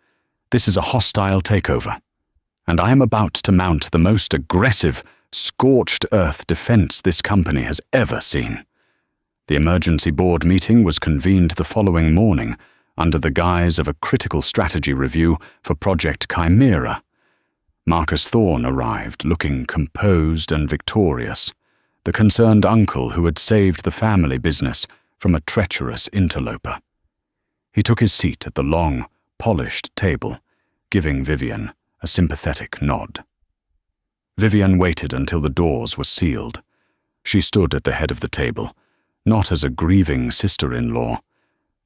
This is a hostile takeover. And I am about to mount the most aggressive, scorched earth defense this company has ever seen. The emergency board meeting was convened the following morning under the guise of a critical strategy review for Project Chimera. Marcus Thorne arrived looking composed and victorious, the concerned uncle who had saved the family business from a treacherous interloper. He took his seat at the long, polished table, giving Vivian a sympathetic nod. Vivian waited until the doors were sealed. She stood at the head of the table, not as a grieving sister-in-law,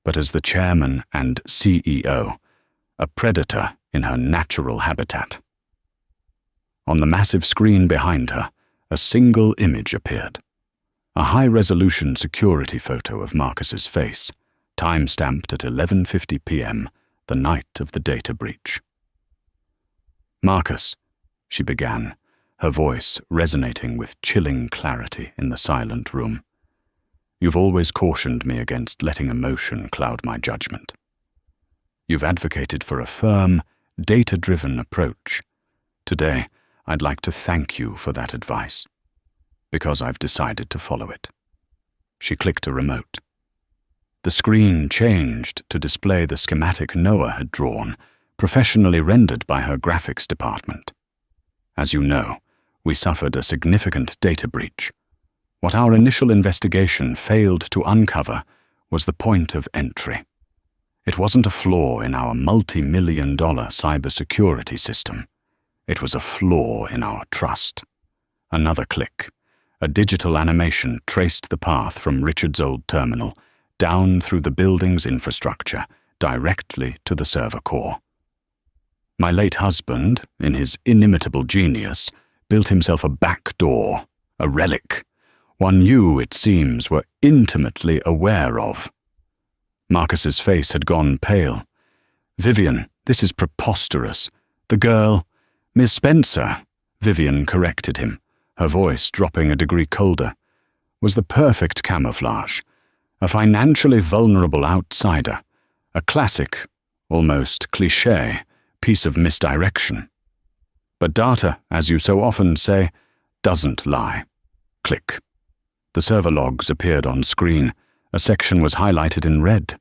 but as the chairman and CEO, a predator in her natural habitat. On the massive screen behind her, a single image appeared. A high-resolution security photo of Marcus's face, time-stamped at 11:50 p.m., the night of the data breach. "Marcus," she began, her voice resonating with chilling clarity in the silent room. "You've always cautioned me against letting emotion cloud my judgment. You've advocated for a firm, data-driven approach. Today, I'd like to thank you for that advice, because I've decided to follow it." She clicked a remote. The screen changed to display the schematic Noah had drawn, professionally rendered by her graphics department. As you know, we suffered a significant data breach. What our initial investigation failed to uncover was the point of entry. It wasn't a flaw in our multi-million-dollar cybersecurity system. It was a flaw in our trust. Another click. A digital animation traced the path from Richard's old terminal, down through the building's infrastructure, directly to the server core. My late husband, in his inimitable genius, built himself a back door, a relic, one you, it seems, were intimately aware of. Marcus's face had gone pale. "Vivian, this is preposterous. The girl—" "Miss Spencer," Vivian corrected him, her voice dropping a degree colder, "was the perfect camouflage. A financially vulnerable outsider. A classic, almost cliché, piece of misdirection. But data, as you so often say, doesn't lie." Click. The server logs appeared on screen. A section was highlighted in red.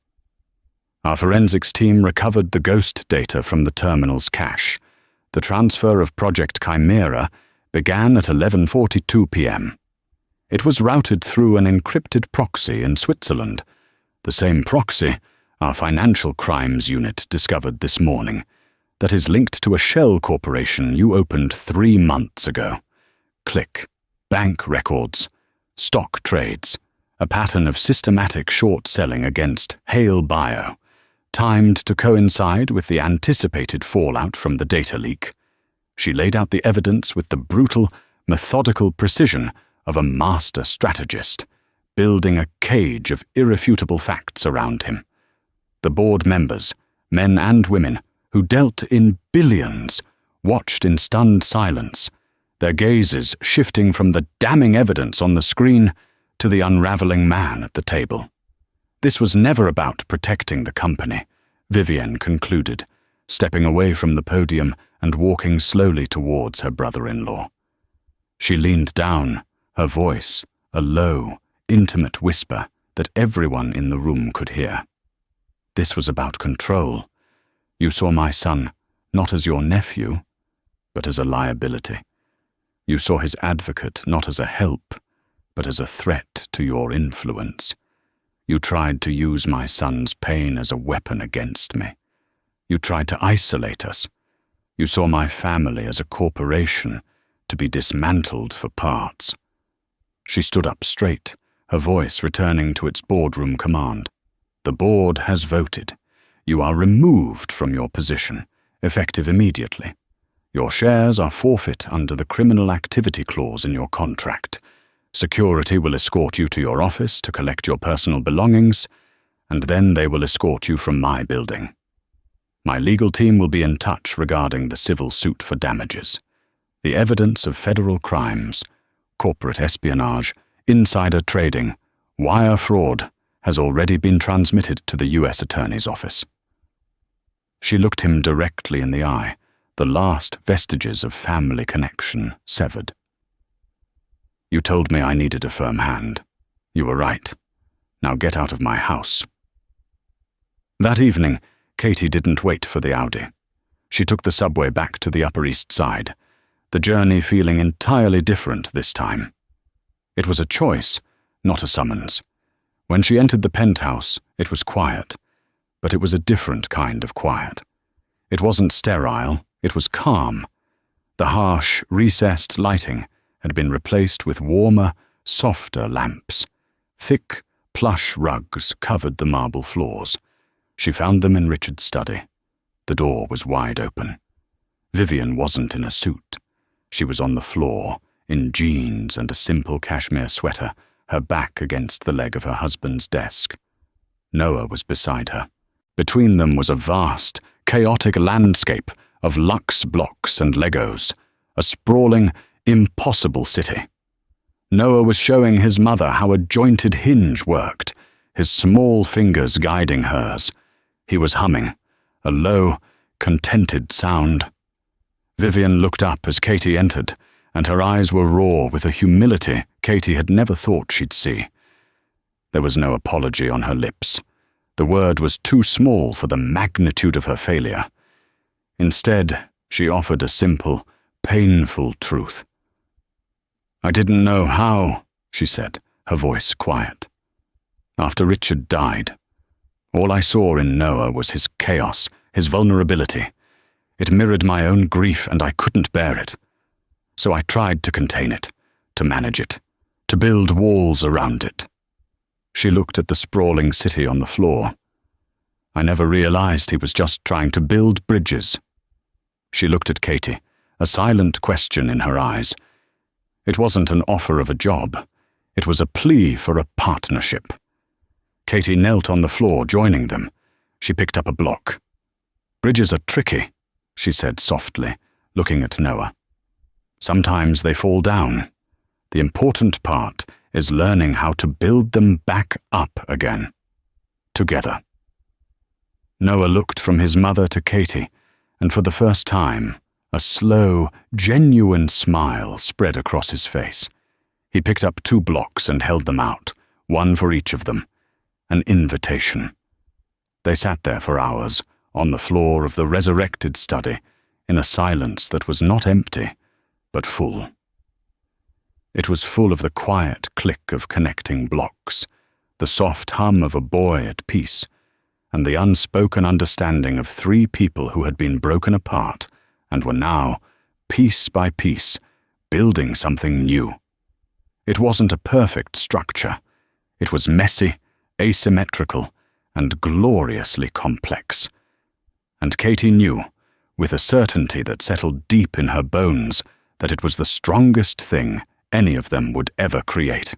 Our forensics team recovered the ghost data from the terminal's cache. The transfer of Project Chimera began at 11:42 p.m. It was routed through an encrypted proxy in Switzerland, the same proxy our financial crimes unit discovered this morning, that is linked to a shell corporation you opened 3 months ago. Click. Bank records. Stock trades. A pattern of systematic short-selling against Hale Bio, timed to coincide with the anticipated fallout from the data leak. She laid out the evidence with the brutal, methodical precision of a master strategist, building a cage of irrefutable facts around him. The board members, men and women, who dealt in billions, watched in stunned silence, their gazes shifting from the damning evidence on the screen to the unraveling man at the table. This was never about protecting the company, Vivian concluded, stepping away from the podium and walking slowly towards her brother-in-law. She leaned down, her voice a low, intimate whisper that everyone in the room could hear. This was about control. You saw my son not as your nephew, but as a liability. You saw his advocate not as a help, but as a threat to your influence. You tried to use my son's pain as a weapon against me. You tried to isolate us. You saw my family as a corporation to be dismantled for parts. She stood up straight, her voice returning to its boardroom command. The board has voted. You are removed from your position, effective immediately. Your shares are forfeit under the criminal activity clause in your contract. Security will escort you to your office to collect your personal belongings, and then they will escort you from my building. My legal team will be in touch regarding the civil suit for damages. The evidence of federal crimes, corporate espionage, insider trading, wire fraud, has already been transmitted to the U.S. Attorney's Office." She looked him directly in the eye, the last vestiges of family connection severed. "You told me I needed a firm hand. You were right. Now get out of my house." That evening, Katie didn't wait for the Audi. She took the subway back to the Upper East Side, the journey feeling entirely different this time. It was a choice, not a summons. When she entered the penthouse, it was quiet, but it was a different kind of quiet. It wasn't sterile, it was calm. The harsh, recessed lighting had been replaced with warmer, softer lamps. Thick, plush rugs covered the marble floors. She found them in Richard's study. The door was wide open. Vivian wasn't in a suit. She was on the floor, in jeans and a simple cashmere sweater, her back against the leg of her husband's desk. Noah was beside her. Between them was a vast, chaotic landscape of luxe blocks and Legos, a sprawling, impossible city. Noah was showing his mother how a jointed hinge worked, his small fingers guiding hers. He was humming, a low, contented sound. Vivian looked up as Katie entered, and her eyes were raw with a humility Katie had never thought she'd see. There was no apology on her lips. The word was too small for the magnitude of her failure. Instead, she offered a simple, painful truth. "I didn't know how," she said, her voice quiet. "After Richard died, all I saw in Noah was his chaos, his vulnerability. It mirrored my own grief, and I couldn't bear it. So I tried to contain it, to manage it, to build walls around it." She looked at the sprawling city on the floor. "I never realized he was just trying to build bridges." She looked at Katie, a silent question in her eyes. It wasn't an offer of a job. It was a plea for a partnership. Katie knelt on the floor, joining them. She picked up a block. "Bridges are tricky," she said softly, looking at Noah. "Sometimes they fall down. The important part is learning how to build them back up again. Together." Noah looked from his mother to Katie, and for the first time, a slow, genuine smile spread across his face. He picked up 2 blocks and held them out, one for each of them. An invitation. They sat there for hours, on the floor of the resurrected study, in a silence that was not empty, but full. It was full of the quiet click of connecting blocks, the soft hum of a boy at peace, and the unspoken understanding of 3 people who had been broken apart and were now, piece by piece, building something new. It wasn't a perfect structure. It was messy, asymmetrical, and gloriously complex. And Katie knew, with a certainty that settled deep in her bones, that it was the strongest thing any of them would ever create.